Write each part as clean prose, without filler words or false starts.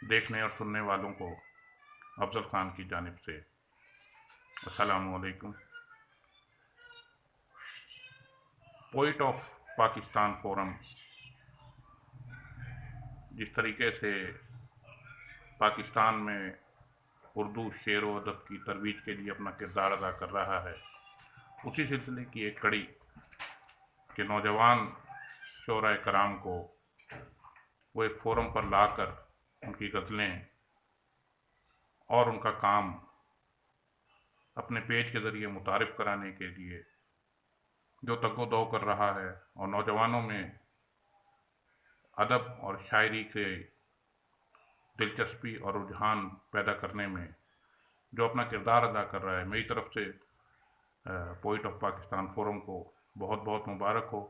دیکھنے اور سننے والوں کو افضل خان کی جانب سے السلام علیکم۔ پوئٹ آف پاکستان فورم جس طریقے سے پاکستان میں اردو شعر و ادب کی ترویج کے لیے اپنا کردار ادا کر رہا ہے، اسی سلسلے کی ایک کڑی کہ نوجوان شعراء کرام کو وہ ایک فورم پر لا کر ان کی غزلیں اور ان کا کام اپنے پیج کے ذریعے متعارف کرانے کے لیے جو تگ و دو کر رہا ہے اور نوجوانوں میں ادب اور شاعری کے دلچسپی اور رجحان پیدا کرنے میں جو اپنا کردار ادا کر رہا ہے، میری طرف سے پوئٹ آف پاکستان فورم کو بہت بہت مبارک ہو،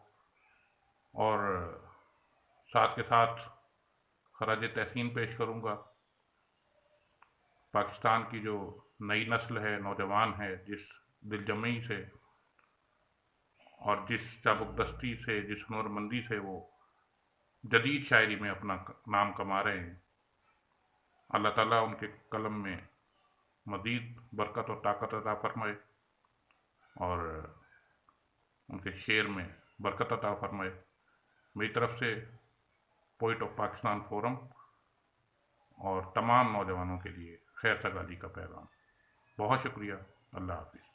اور ساتھ کے ساتھ خراج تحسین پیش کروں گا پاکستان کی جو نئی نسل ہے، نوجوان ہے، جس دل جمعی سے اور جس چابک دستی سے، جس ہنرمندی سے وہ جدید شاعری میں اپنا نام کما رہے ہیں، اللہ تعالیٰ ان کے قلم میں مزید برکت اور طاقت عطا فرمائے اور ان کے شعر میں برکت عطا فرمائے۔ میری طرف سے پوئٹ آف پاکستان فورم اور تمام نوجوانوں کے لیے خیر سگالی کا پیغام۔ بہت شکریہ، اللہ حافظ۔